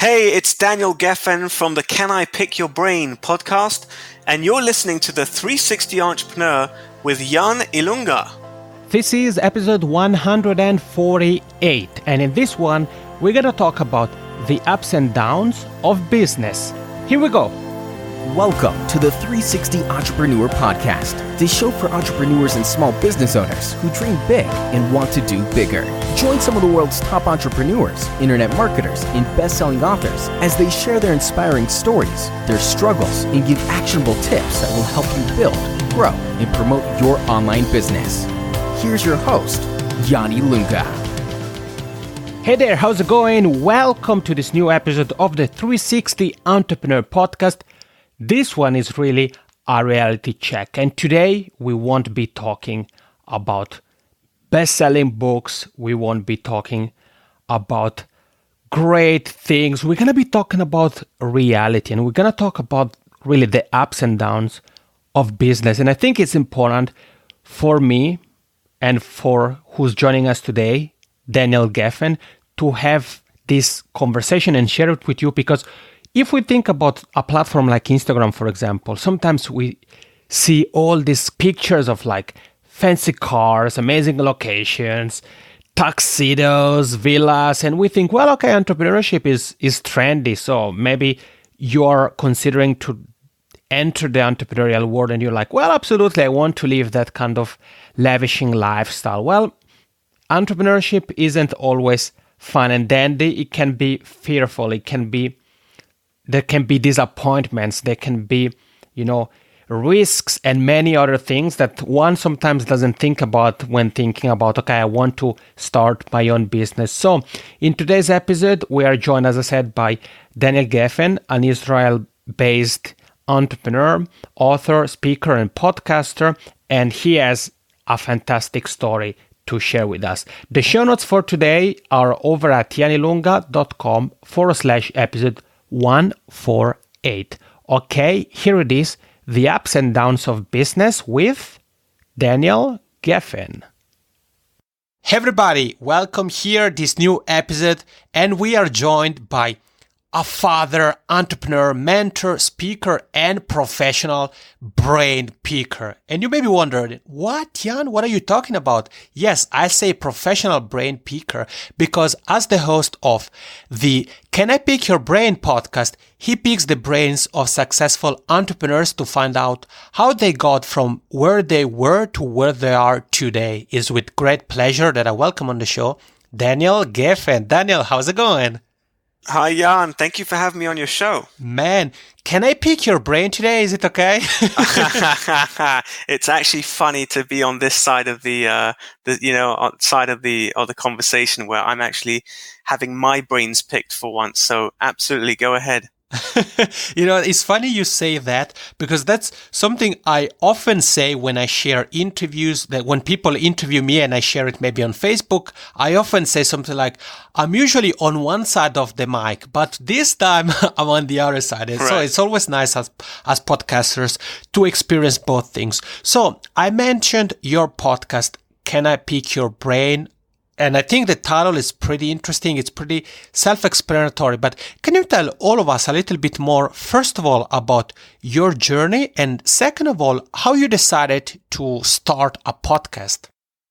Hey, it's Daniel Gefen from the Can I Pick Your Brain podcast, and you're listening to the 360 Entrepreneur with Jan Ilunga. This is episode 148, and in this one, we're going to talk about the ups and downs of business. Here we go. Welcome to the 360 Entrepreneur Podcast, the show for entrepreneurs and small business owners who dream big and want to do bigger. Join some of the world's top entrepreneurs, internet marketers, and best-selling authors as they share their inspiring stories, their struggles, and give actionable tips that will help you build, grow, and promote your online business. Here's your host, Yanni Lunga. Hey there, how's it going? Welcome to this new episode of the 360 Entrepreneur Podcast. This one is really a reality check, and today we won't be talking about best-selling books. We won't be talking about great things. We're going to be talking about reality, and we're going to talk about really the ups and downs of business. And I think it's important for me and for who's joining us today, Daniel Gefen, to have this conversation and share it with you, because if we think about a platform like Instagram, for example, sometimes we see all these pictures of like fancy cars, amazing locations, tuxedos, villas, and we think, well, okay, entrepreneurship is trendy, so maybe you're considering to enter the entrepreneurial world, and you're like, well, absolutely, I want to live that kind of lavishing lifestyle. Well, entrepreneurship isn't always fun and dandy. It can be fearful. There can be disappointments. There can be, risks and many other things that one sometimes doesn't think about when thinking about, okay, I want to start my own business. So in today's episode, we are joined, as I said, by Daniel Gefen, an Israel-based entrepreneur, author, speaker, and podcaster, and he has a fantastic story to share with us. The show notes for today are over at yannilunga.com/episode 148. Okay, here it is, the ups and downs of business with Daniel Gefen. Hey everybody, welcome here, this new episode, and we are joined by a father, entrepreneur, mentor, speaker, and professional brain picker. And you may be wondering, what, Jan? What are you talking about? Yes, I say professional brain picker because as the host of the Can I Pick Your Brain podcast, he picks the brains of successful entrepreneurs to find out how they got from where they were to where they are today. It's with great pleasure that I welcome on the show Daniel Gefen. Daniel, how's it going? Hi, Jan. Thank you for having me on your show. Man, can I pick your brain today? Is it okay? It's actually funny to be on this side of the side of the conversation where I'm actually having my brains picked for once. So absolutely, go ahead. It's funny you say that because that's something I often say when I share interviews, that when people interview me and I share it maybe on Facebook, I often say something like, I'm usually on one side of the mic, but this time I'm on the other side. And so it's always nice as podcasters to experience both things. So I mentioned your podcast, Can I Pick Your Brain? And I think the title is pretty interesting. It's pretty self-explanatory. But can you tell all of us a little bit more, first of all, about your journey? And second of all, how you decided to start a podcast?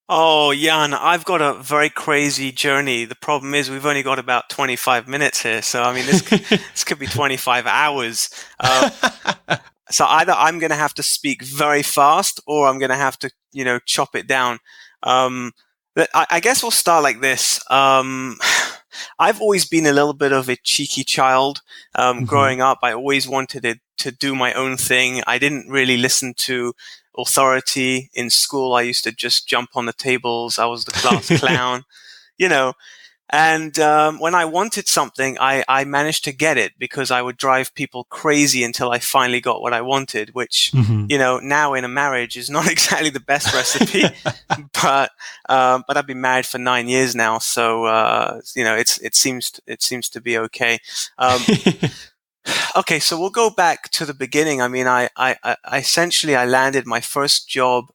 Oh, Jan, I've got a very crazy journey. The problem is we've only got about 25 minutes here. So, I mean, this could be 25 hours. So either I'm going to have to speak very fast or I'm going to have to, chop it down. I guess we'll start like this. I've always been a little bit of a cheeky child. Growing up, I always wanted to do my own thing. I didn't really listen to authority in school. I used to just jump on the tables. I was the class clown, And when I wanted something, I managed to get it because I would drive people crazy until I finally got what I wanted, which, now in a marriage is not exactly the best recipe. But I've been married for 9 years now. So, it seems to be okay. Okay, so we'll go back to the beginning. I mean, I essentially landed my first job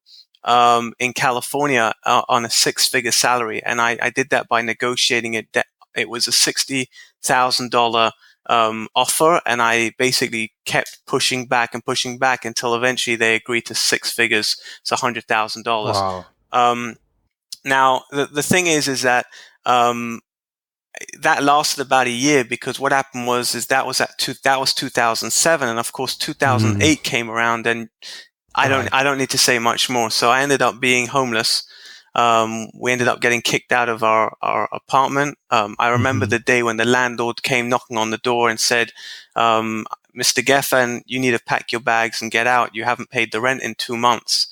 in California on a 6-figure salary, and I did that by negotiating it. It was a $60,000 offer, and I basically kept pushing back until eventually they agreed to six figures. So $100,000. Wow. Now the thing is that that lasted about a year, because what happened was that was 2007, and of course 2008 came around, and I don't need to say much more. So I ended up being homeless. We ended up getting kicked out of our apartment. I remember the day when the landlord came knocking on the door and said, Mr. Gefen, you need to pack your bags and get out. You haven't paid the rent in 2 months.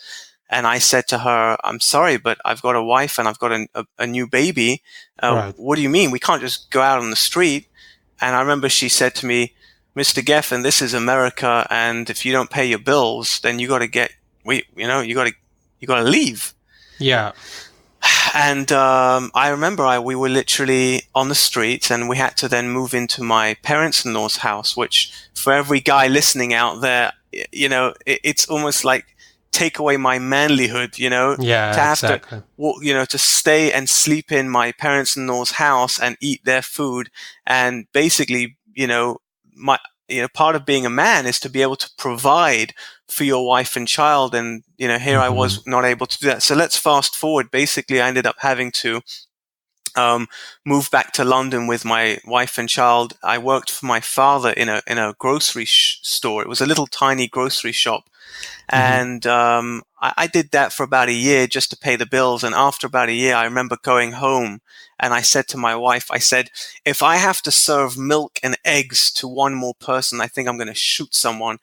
And I said to her, I'm sorry, but I've got a wife and I've got a new baby. What do you mean? We can't just go out on the street. And I remember she said to me, Mr. Geffen, this is America, and if you don't pay your bills, then you got to leave. Yeah. And I remember we were literally on the streets, and we had to then move into my parents-in-law's house, which for every guy listening out there, it's almost like take away my manlyhood, Yeah, to have exactly. to stay and sleep in my parents-in-law's house and eat their food. And basically, part of being a man is to be able to provide for your wife and child. And, here I was not able to do that. So let's fast forward. Basically, I ended up having to move back to London with my wife and child. I worked for my father in a grocery store. It was a little tiny grocery shop. And I did that for about a year just to pay the bills. And after about a year, I remember going home, and I said to my wife, I said, if I have to serve milk and eggs to one more person, I think I'm going to shoot someone.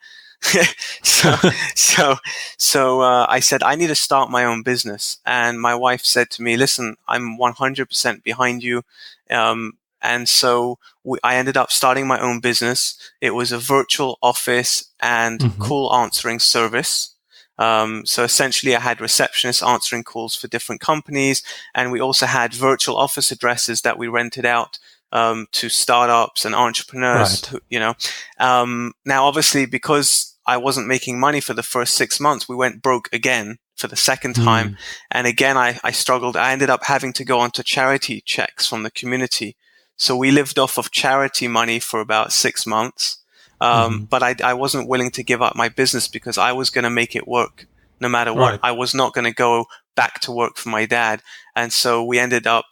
So I said, I need to start my own business. And my wife said to me, listen, I'm 100% behind you. And so I ended up starting my own business. It was a virtual office and call answering service. So essentially I had receptionists answering calls for different companies. And we also had virtual office addresses that we rented out to startups and entrepreneurs, now, obviously, because I wasn't making money for the first 6 months, we went broke again for the second time. And again, I struggled. I ended up having to go onto charity checks from the community. So we lived off of charity money for about 6 months. But I wasn't willing to give up my business because I was going to make it work no matter what. I was not going to go back to work for my dad. And so we ended up,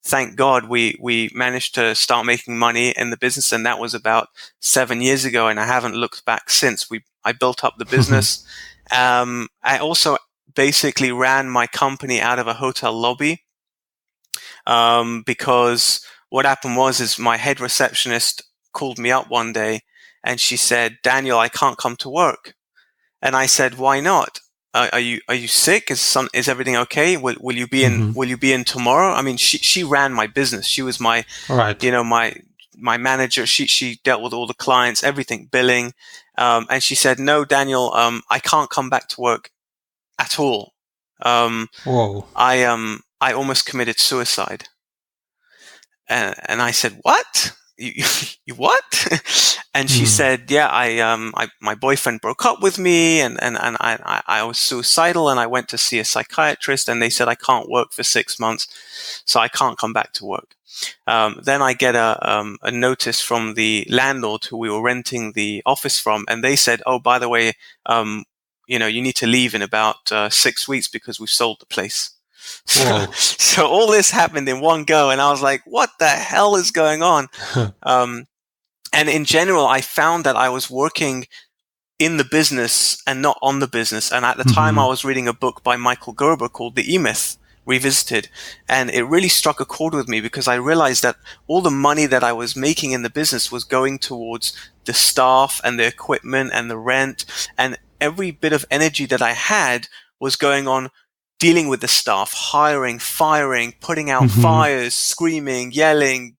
thank God, we managed to start making money in the business. And that was about 7 years ago. And I haven't looked back since. I built up the business. I also basically ran my company out of a hotel lobby, because what happened was my head receptionist called me up one day and she said, Daniel, I can't come to work. And I said, why not? Are you sick? Is everything okay? Will you be in? Will you be in tomorrow? I mean, she ran my business. She was my my manager. She dealt with all the clients, everything, billing. And she said, no, Daniel, I can't come back to work at all. Whoa. I almost committed suicide. And I said, what? You what? And she said, yeah, my boyfriend broke up with me, and I was suicidal, and I went to see a psychiatrist, and they said I can't work for 6 months, so I can't come back to work. Then I get a notice from the landlord who we were renting the office from, and they said, oh, by the way, you need to leave in about 6 weeks because we've sold the place. So all this happened in one go, and I was like, what the hell is going on? And in general, I found that I was working in the business and not on the business. And at the time, I was reading a book by Michael Gerber called The EMyth Revisited. And it really struck a chord with me because I realized that all the money that I was making in the business was going towards the staff and the equipment and the rent. And every bit of energy that I had was going on dealing with the staff, hiring, firing, putting out fires, screaming, yelling,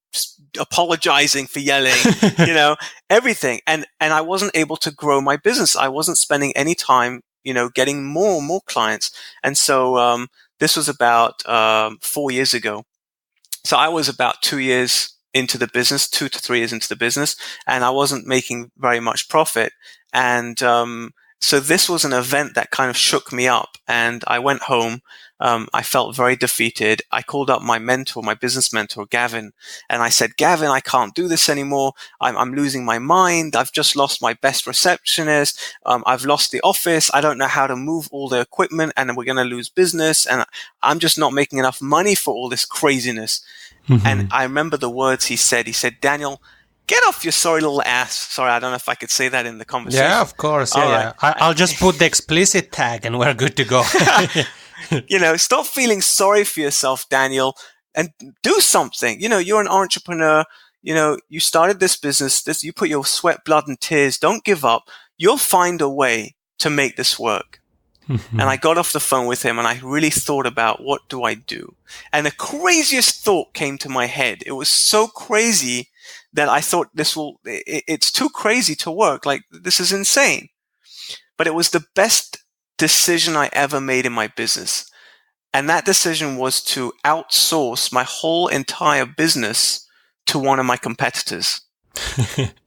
apologizing for yelling, everything. And I wasn't able to grow my business. I wasn't spending any time, getting more and more clients. And so, this was about, 4 years ago. So I was about 2 years into the business, 2 to 3 years into the business, and I wasn't making very much profit. And, so this was an event that kind of shook me up, and I went home. I felt very defeated. I called up my mentor, my business mentor, Gavin, and I said, Gavin, I can't do this anymore. I'm losing my mind. I've just lost my best receptionist. I've lost the office. I don't know how to move all the equipment, and we're going to lose business. And I'm just not making enough money for all this craziness. Mm-hmm. And I remember the words he said. He said, Daniel, get off your sorry little ass. Sorry, I don't know if I could say that in the conversation. Yeah, of course. Yeah. I'll just put the explicit tag and we're good to go. Stop feeling sorry for yourself, Daniel, and do something. You're an entrepreneur. You started this business. You put your sweat, blood, and tears. Don't give up. You'll find a way to make this work. Mm-hmm. And I got off the phone with him and I really thought about, what do I do? And the craziest thought came to my head. It was so crazy that I thought it's too crazy to work. Like, this is insane. But it was the best decision I ever made in my business. And that decision was to outsource my whole entire business to one of my competitors.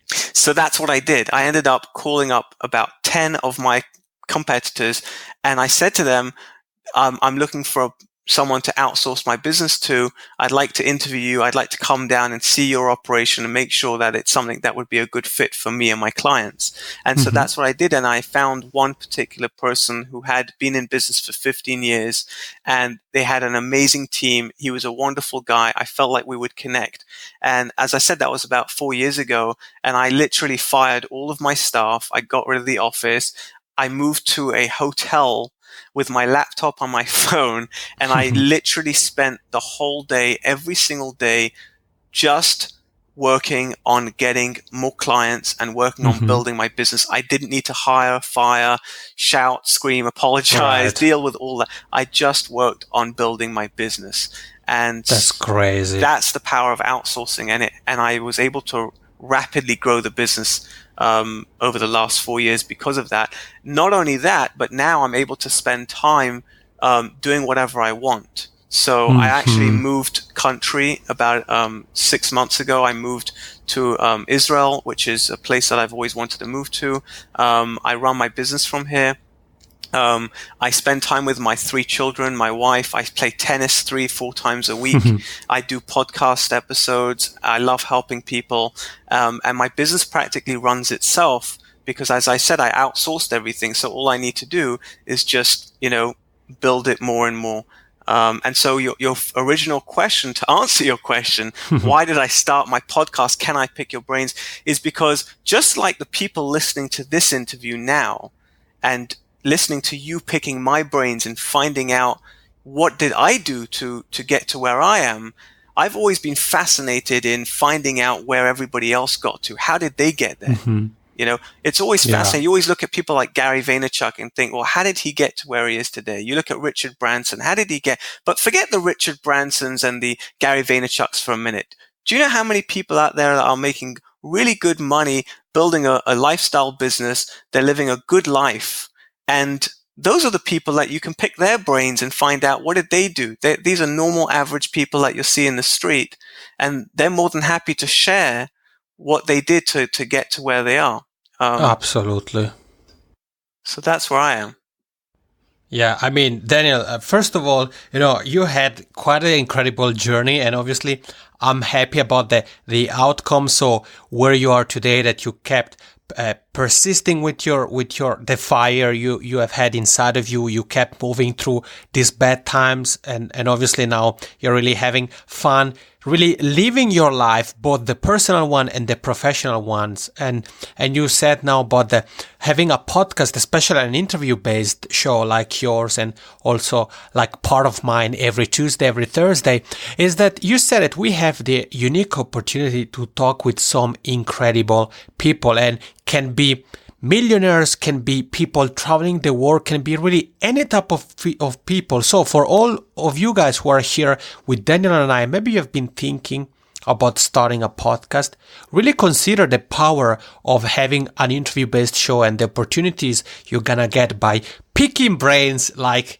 So that's what I did. I ended up calling up about 10 of my competitors, and I said to them, I'm looking for someone to outsource my business to. I'd like to interview you. I'd like to come down and see your operation and make sure that it's something that would be a good fit for me and my clients. And so that's what I did. And I found one particular person who had been in business for 15 years, and they had an amazing team. He was a wonderful guy. I felt like we would connect. And as I said, that was about 4 years ago. And I literally fired all of my staff. I got rid of the office. I moved to a hotel with my laptop on my phone, and I literally spent the whole day, every single day, just working on getting more clients and working on building my business. I didn't need to hire, fire, shout, scream, apologize, deal with all that. I just worked on building my business. And that's crazy. That's the power of outsourcing. And I was able to rapidly grow the business over the last 4 years because of that. Not only that, but now I'm able to spend time doing whatever I want. So I actually moved country about 6 months ago. I moved to Israel, which is a place that I've always wanted to move to. I run my business from here. I spend time with my 3 children, my wife. I play tennis 3-4 times a week. I do podcast episodes. I love helping people. And my business practically runs itself because, as I said, I outsourced everything. So all I need to do is just, build it more and more. And so your original question, to answer your question, why did I start my podcast, Can I Pick Your Brains, is because just like the people listening to this interview now and listening to you picking my brains and finding out what did I do to get to where I am, I've always been fascinated in finding out where everybody else got to. How did they get there? It's always fascinating. You always look at people like Gary Vaynerchuk and think, well, how did he get to where he is today? You look at Richard Branson. How did he get? But forget the Richard Bransons and the Gary Vaynerchuks for a minute. Do you know how many people out there that are making really good money, building a lifestyle business? They're living a good life. And those are the people that you can pick their brains and find out, what did they do? These are normal, average people that you'll see in the street. And they're more than happy to share what they did to get to where they are. Absolutely. So that's where I am. Yeah, I mean, Daniel, first of all, you had quite an incredible journey, and obviously I'm happy about the outcome. So where you are today, that you kept persisting with the fire you have had inside of you. You kept moving through these bad times, and obviously now you're really having fun, really living your life, both the personal one and the professional ones. And you said now about having a podcast, especially an interview-based show like yours, and also like part of mine every Tuesday, every Thursday, is that you said that we have the unique opportunity to talk with some incredible people, and can be millionaires, can be people traveling the world, can be really any type of people. So for all of you guys who are here with Daniel and I, maybe you have been thinking about starting a podcast, really consider the power of having an interview-based show and the opportunities you're gonna get by picking brains like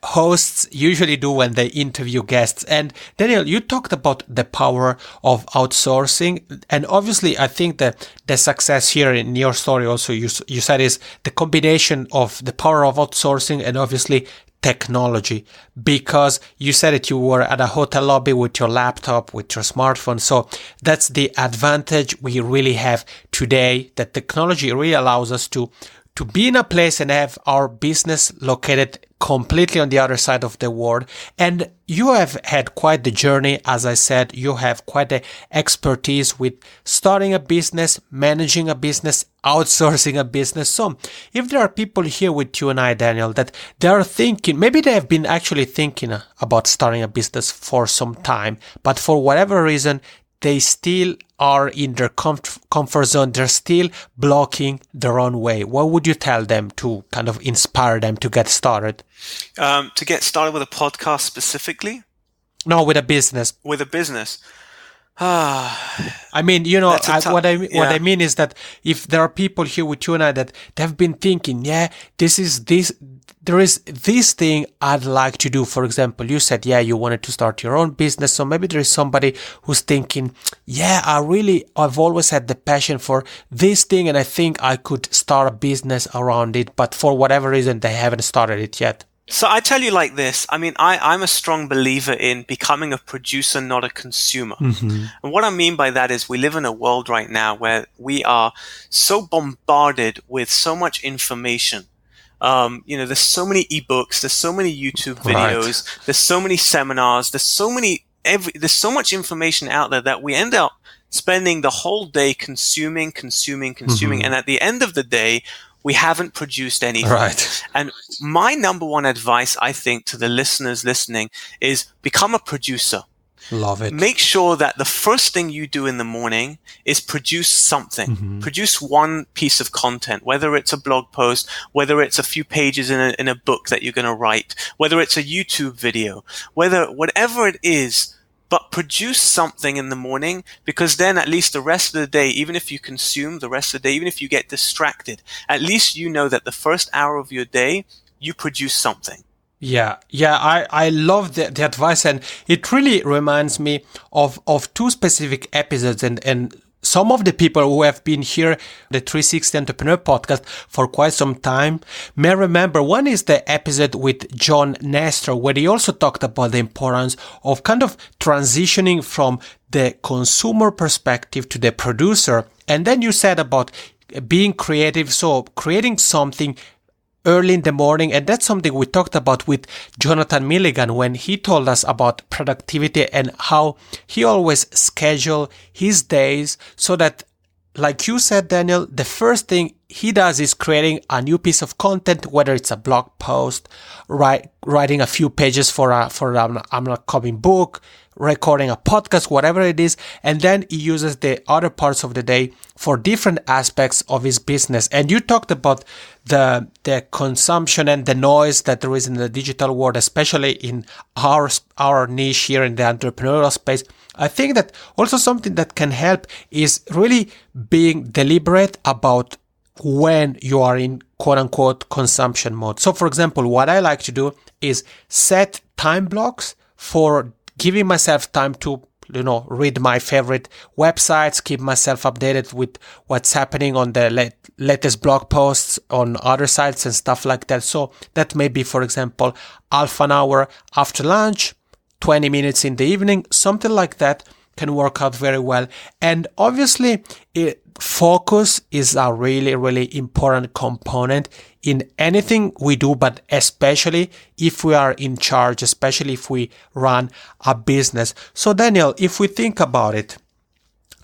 hosts usually do when they interview guests. And Daniel, you talked about the power of outsourcing, and obviously I think that the success here in your story also you said is the combination of the power of outsourcing and obviously technology, because you said that you were at a hotel lobby with your laptop, with your smartphone. So that's the advantage we really have today, that technology really allows us to be in a place and have our business located completely on the other side of the world. And you have had quite the journey. As I said, you have quite the expertise with starting a business, managing a business, outsourcing a business. So if there are people here with you and I, Daniel, that they are thinking, maybe they have been actually thinking about starting a business for some time, but for whatever reason, they still are in their comfort zone. They're still blocking their own way. What would you tell them to kind of inspire them to get started? To get started with a podcast specifically? No, with a business. With a business. I mean, what I mean is that if there are people here with you and I that they've been thinking, there is this thing I'd like to do. For example, you said, you wanted to start your own business. So maybe there is somebody who's thinking, I've always had the passion for this thing and I think I could start a business around it. But for whatever reason, they haven't started it yet. So I tell you like this, I mean, I'm a strong believer in becoming a producer, not a consumer. Mm-hmm. And what I mean by that is we live in a world right now where we are so bombarded with so much information. There's so many ebooks, there's so many YouTube videos, there's so many seminars, there's so much information out there that we end up spending the whole day consuming. Mm-hmm. And at the end of the day, we haven't produced anything. Right. And my number one advice, I think, to the listeners listening is become a producer. Love it. Make sure that the first thing you do in the morning is produce something. Mm-hmm. Produce one piece of content, whether it's a blog post, whether it's a few pages in a book that you're going to write, whether it's a YouTube video, whatever it is. But produce something in the morning, because then at least the rest of the day, even if you consume the rest of the day, even if you get distracted, at least you know that the first hour of your day, you produce something. I love the advice, and it really reminds me of two specific episodes, and some of the people who have been here, the 360 Entrepreneur podcast, for quite some time may remember. One is the episode with John Nestor, where he also talked about the importance of kind of transitioning from the consumer perspective to the producer. And then you said about being creative, so creating something early in the morning. And that's something we talked about with Jonathan Milligan when he told us about productivity and how he always schedule his days so that, like you said, Daniel, the first thing he does is creating a new piece of content, whether it's a blog post, writing a few pages for an upcoming book, recording a podcast, whatever it is, and then he uses the other parts of the day for different aspects of his business. And you talked about the consumption and the noise that there is in the digital world, especially in our niche here in the entrepreneurial space. I think that also something that can help is really being deliberate about when you are in quote-unquote consumption mode. So, for example, what I like to do is set time blocks for giving myself time to, read my favorite websites, keep myself updated with what's happening on the latest blog posts on other sites and stuff like that. So that may be, for example, half an hour after lunch, 20 minutes in the evening, something like that can work out very well. And obviously, focus is a really, really important component in anything we do, but especially if we are in charge, especially if we run a business. So Daniel, if we think about it,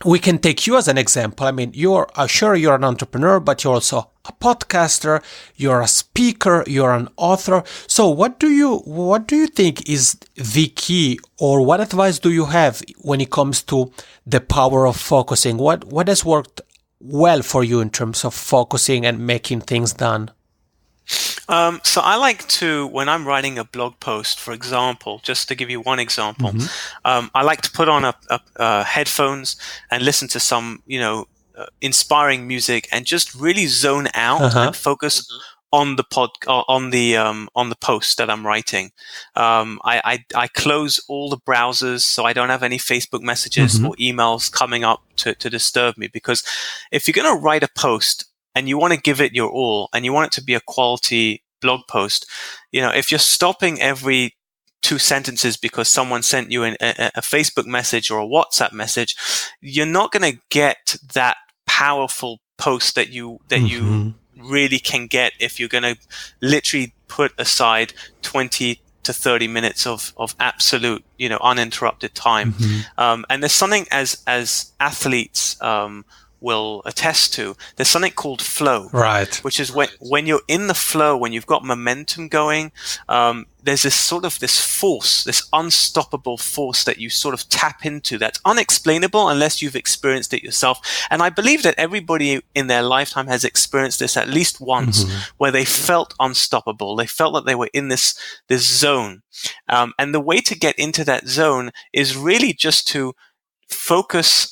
we can take you as an example. I mean, you're an entrepreneur, but you're also a podcaster, you're a speaker, you're an author. So what do you think is the key, or what advice do you have when it comes to the power of focusing? What has worked well for you in terms of focusing and making things done? So I like to, when I'm writing a blog post, for example, just to give you one example, mm-hmm. I like to put on a headphones and listen to some, inspiring music and just really zone out and focus on the on the post that I'm writing. I close all the browsers so I don't have any Facebook messages or emails coming up to disturb me, because if you're going to write a post and you want to give it your all and you want it to be a quality blog post, if you're stopping every 2 sentences because someone sent you a Facebook message or a WhatsApp message, you're not going to get that powerful post that you really can get if you're going to literally put aside 20 to 30 minutes of absolute, uninterrupted time. And there's something as athletes will attest to. There's something called flow, right? Which is when you're in the flow, when you've got momentum going, there's this sort of this force, this unstoppable force that you sort of tap into that's unexplainable unless you've experienced it yourself. And I believe that everybody in their lifetime has experienced this at least once, where they felt unstoppable. They felt that they were in this zone. And the way to get into that zone is really just to focus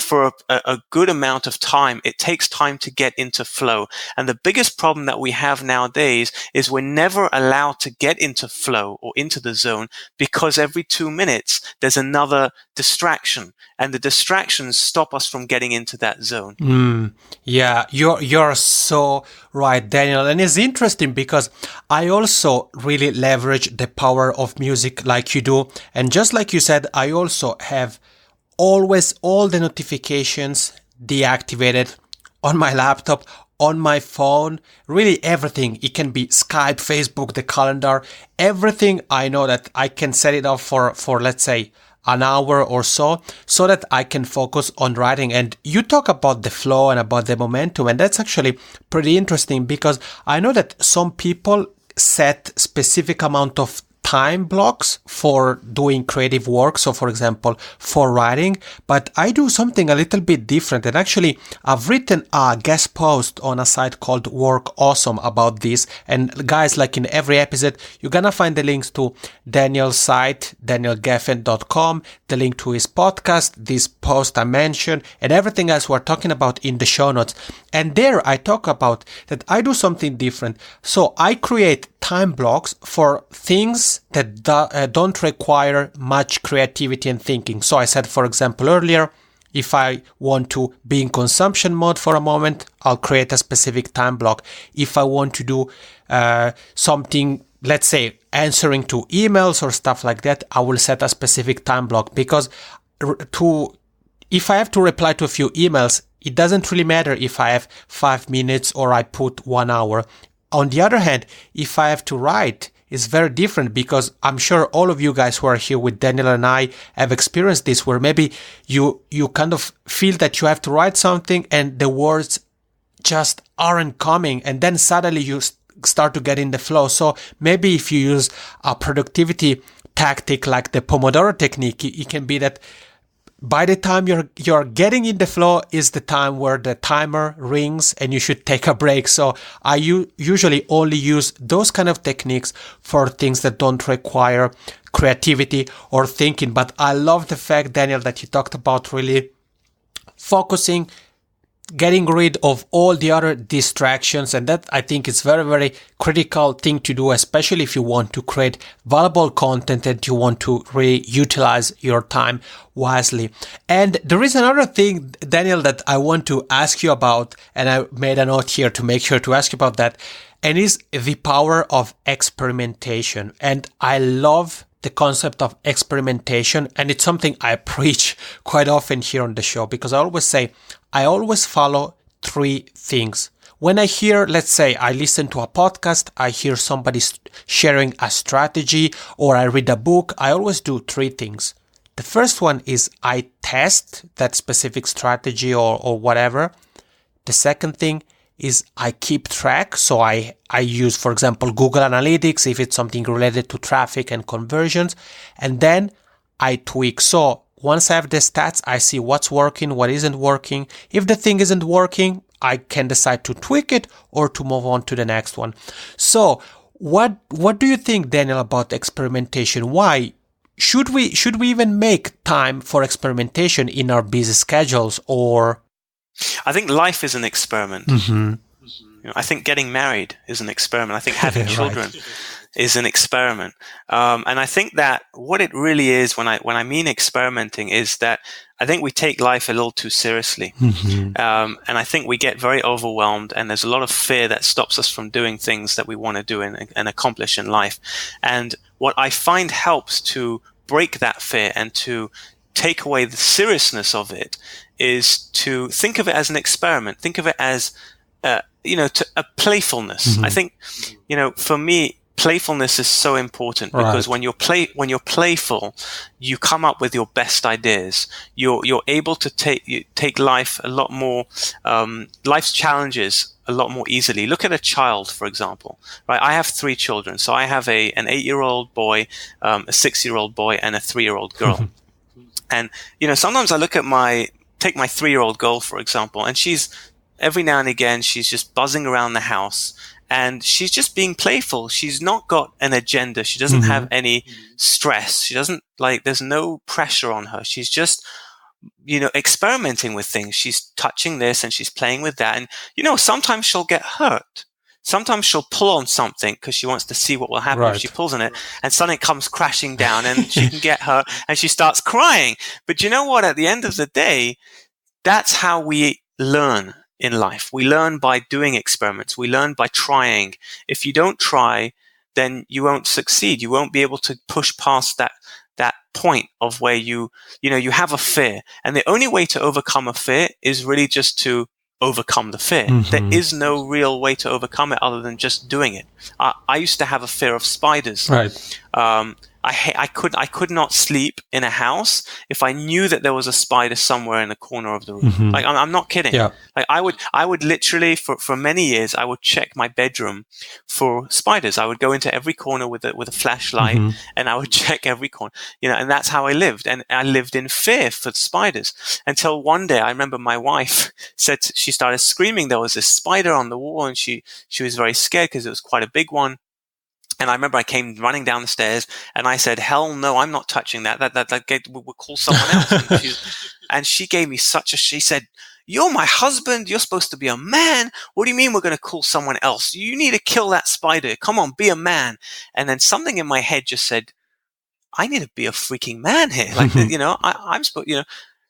for a good amount of time. It takes time to get into flow. And the biggest problem that we have nowadays is we're never allowed to get into flow or into the zone, because every 2 minutes there's another distraction, and the distractions stop us from getting into that zone. Yeah, you're so right, Daniel. And it's interesting because I also really leverage the power of music like you do. And just like you said, I also have always all the notifications deactivated on my laptop, on my phone, really everything. It can be Skype, Facebook, the calendar, everything. I know that I can set it up for let's say an hour or so that I can focus on writing. And you talk about the flow and about the momentum, and that's actually pretty interesting because I know that some people set specific amount of time blocks for doing creative work. So for example, for writing, but I do something a little bit different. And actually I've written a guest post on a site called Work Awesome about this. And guys, like in every episode, you're gonna find the links to Daniel's site, danielgefen.com, the link to his podcast, this post I mentioned, and everything else we're talking about in the show notes. And there I talk about that I do something different. So I create time blocks for things that don't require much creativity and thinking. So I said, for example, earlier, if I want to be in consumption mode for a moment, I'll create a specific time block. If I want to do something, let's say answering to emails or stuff like that, I will set a specific time block, because if I have to reply to a few emails, it doesn't really matter if I have 5 minutes or I put 1 hour. On the other hand, if I have to write, it's very different, because I'm sure all of you guys who are here with Daniel and I have experienced this, where maybe you kind of feel that you have to write something and the words just aren't coming, and then suddenly you start to get in the flow. So maybe if you use a productivity tactic like the Pomodoro technique, it can be that by the time you're getting in the flow is the time where the timer rings and you should take a break. So I usually only use those kind of techniques for things that don't require creativity or thinking. But I love the fact, Daniel, that you talked about really focusing, getting rid of all the other distractions. And that, I think, is very, very critical thing to do, especially if you want to create valuable content and you want to really utilize your time wisely. And there is another thing, Daniel, that I want to ask you about, and I made a note here to make sure to ask you about that, and is the power of experimentation. And I love the concept of experimentation, and it's something I preach quite often here on the show, because I always say I always follow 3 things. When I hear, let's say I listen to a podcast, I hear somebody sharing a strategy, or I read a book, I always do 3 things. The first one is I test that specific strategy or whatever. The second thing is I keep track. So I use, for example, Google Analytics if it's something related to traffic and conversions. And then I tweak. So once I have the stats, I see what's working, what isn't working. If the thing isn't working, I can decide to tweak it or to move on to the next one. So what do you think, Daniel, about experimentation? Why should we even make time for experimentation in our busy schedules? Or I think life is an experiment. I think getting married is an experiment. I think having children is an experiment. And I think that what it really is when I mean experimenting is that I think we take life a little too seriously. And I think we get very overwhelmed, and there's a lot of fear that stops us from doing things that we want to do and accomplish in life. And what I find helps to break that fear and to take away the seriousness of it is to think of it as an experiment. Think of it as, a playfulness. I think, for me, playfulness is so important because when you're playful, you come up with your best ideas. You're able to take life a lot more, life's challenges a lot more easily. Look at a child, for example, right? I have 3 children. So I have an 8-year-old boy, a 6-year-old boy, and a 3-year-old girl. And, sometimes I take my 3-year-old girl, for example, and every now and again, she's just buzzing around the house. And she's just being playful. She's not got an agenda. She doesn't have any stress. She doesn't there's no pressure on her. She's just, experimenting with things. She's touching this and she's playing with that. And, sometimes she'll get hurt. Sometimes she'll pull on something because she wants to see what will happen if she pulls on it, and something comes crashing down and she can get hurt and she starts crying. But you know what? At the end of the day, that's how we learn in life. We learn by doing experiments. We learn by trying. If you don't try, then you won't succeed. You won't be able to push past that point of where you have a fear. And the only way to overcome a fear is really just to overcome the fear. There is no real way to overcome it other than just doing it. I used to have a fear of spiders. I could not sleep in a house if I knew that there was a spider somewhere in the corner of the room. Like, I'm not kidding. Yeah. Like, I would literally for many years, I would check my bedroom for spiders. I would go into every corner with a flashlight and I would check every corner, and that's how I lived. And I lived in fear for spiders until one day I remember my wife she started screaming. There was this spider on the wall and she was very scared because it was quite a big one. And I remember I came running down the stairs and I said, "Hell no, I'm not touching that. We'll call someone else." And she gave me she said, "You're my husband. You're supposed to be a man. What do you mean we're going to call someone else? You need to kill that spider. Come on, be a man." And then something in my head just said, I need to be a freaking man here. Like, I'm supposed,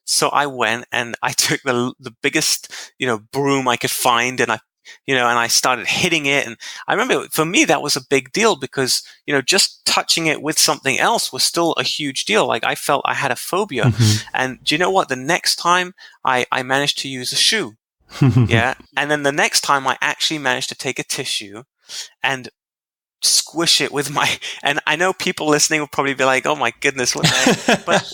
So I went and I took the biggest, broom I could find, and I started hitting it. And I remember for me, that was a big deal because, just touching it with something else was still a huge deal. Like, I felt I had a phobia. And do you know what? The next time I managed to use a shoe. Yeah. And then the next time I actually managed to take a tissue and squish it with and I know people listening will probably be like, "Oh my goodness, what the heck?" But,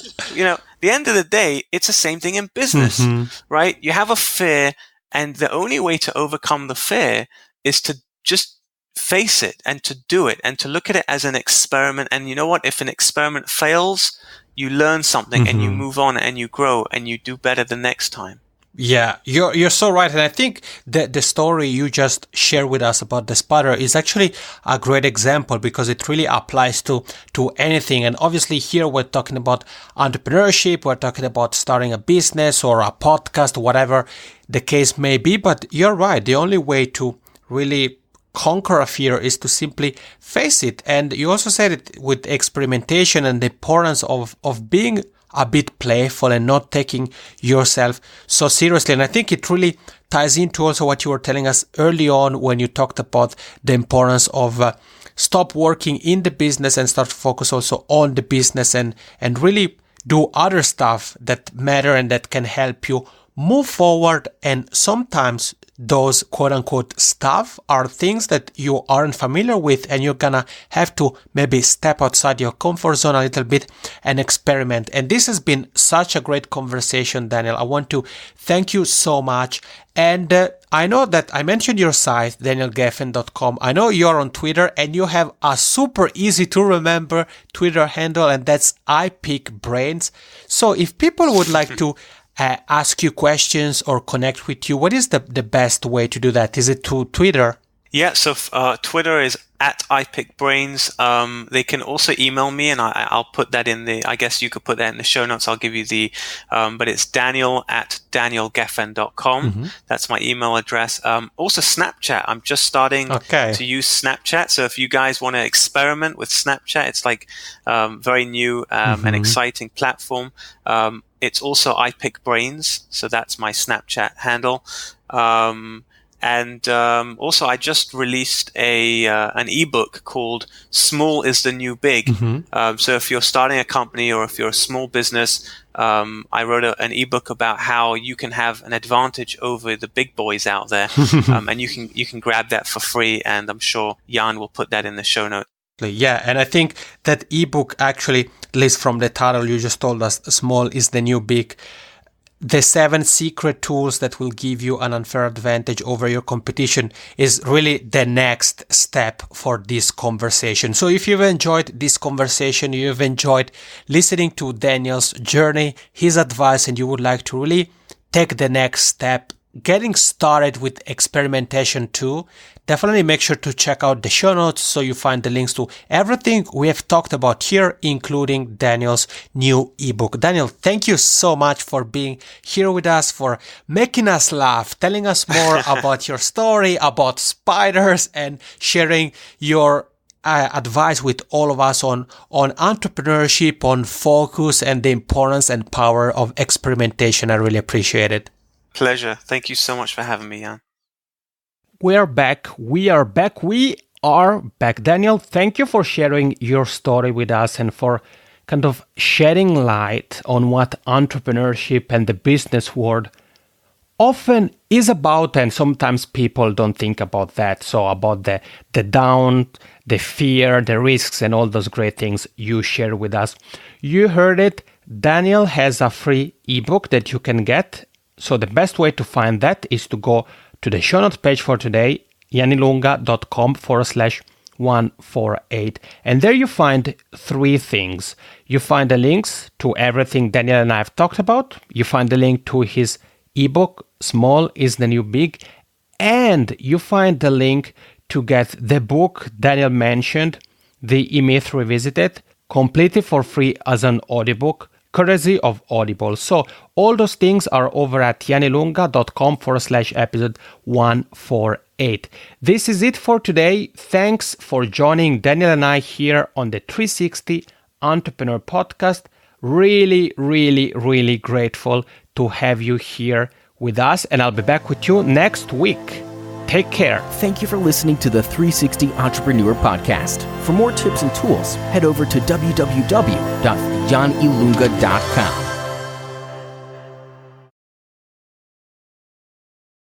the end of the day, it's the same thing in business, right? You have a fear. And the only way to overcome the fear is to just face it and to do it and to look at it as an experiment. And you know what? If an experiment fails, you learn something and you move on and you grow and you do better the next time. Yeah, you're so right. And I think that the story you just shared with us about the spider is actually a great example because it really applies to anything. And obviously here we're talking about entrepreneurship, we're talking about starting a business or a podcast, whatever the case may be. But you're right. The only way to really conquer a fear is to simply face it. And you also said it with experimentation and the importance of being a bit playful and not taking yourself so seriously. And I think it really ties into also what you were telling us early on when you talked about the importance of stop working in the business and start to focus also on the business and really do other stuff that matter and that can help you move forward. And sometimes those quote-unquote stuff are things that you aren't familiar with and you're gonna have to maybe step outside your comfort zone a little bit and experiment. And this has been such a great conversation, Daniel. I want to thank you so much. And I know that I mentioned your site, danielgefen.com. I know you're on Twitter and you have a super easy to remember Twitter handle, and that's iPickBrains. So if people would like to ask you questions or connect with you, what is the best way to do that? Is it to Twitter? Yeah, so Twitter is at iPickBrains. They can also email me, and I'll put that in I guess you could put that in the show notes. I'll give you but it's daniel@danielgefen.com. That's my email address. Also Snapchat. I'm just starting to use Snapchat. So if you guys want to experiment with Snapchat, it's like very new and exciting platform. It's also iPickBrains. So that's my Snapchat handle. And also, I just released an ebook called "Small is the New Big." So if you're starting a company or if you're a small business, I wrote an ebook about how you can have an advantage over the big boys out there, and you can grab that for free. And I'm sure Jan will put that in the show notes. Yeah, and I think that ebook actually, at least from the title you just told us, "Small is the New Big." The 7 secret tools that will give you an unfair advantage over your competition is really the next step for this conversation. So if you've enjoyed this conversation, you've enjoyed listening to Daniel's journey, his advice, and you would like to really take the next step, getting started with experimentation too, definitely make sure to check out the show notes so you find the links to everything we have talked about here, including Daniel's new ebook. Daniel, thank you so much for being here with us, for making us laugh, telling us more about your story, about spiders, and sharing your advice with all of us on entrepreneurship, on focus, and the importance and power of experimentation. I really appreciate it. Pleasure. Thank you so much for having me, Jan. We are back. Daniel, thank you for sharing your story with us and for kind of shedding light on what entrepreneurship and the business world often is about, and sometimes people don't think about that. So about the down, the fear, the risks, and all those great things you share with us. You heard it. Daniel has a free ebook that you can get. So the best way to find that is to go to the show notes page for today, janilunga.com/148. And there you find 3 things. You find the links to everything Daniel and I have talked about. You find the link to his ebook, Small is the New Big. And you find the link to get the book Daniel mentioned, the EMyth Revisited, completely for free as an audiobook, courtesy of Audible. So all those things are over at janilunga.com/episode 148. This is it for today. Thanks for joining Daniel and I here on the 360 Entrepreneur Podcast. Really, really, really grateful to have you here with us, and I'll be back with you next week. Take care. Thank you for listening to the 360 Entrepreneur Podcast. For more tips and tools, head over to www.janilunga.com.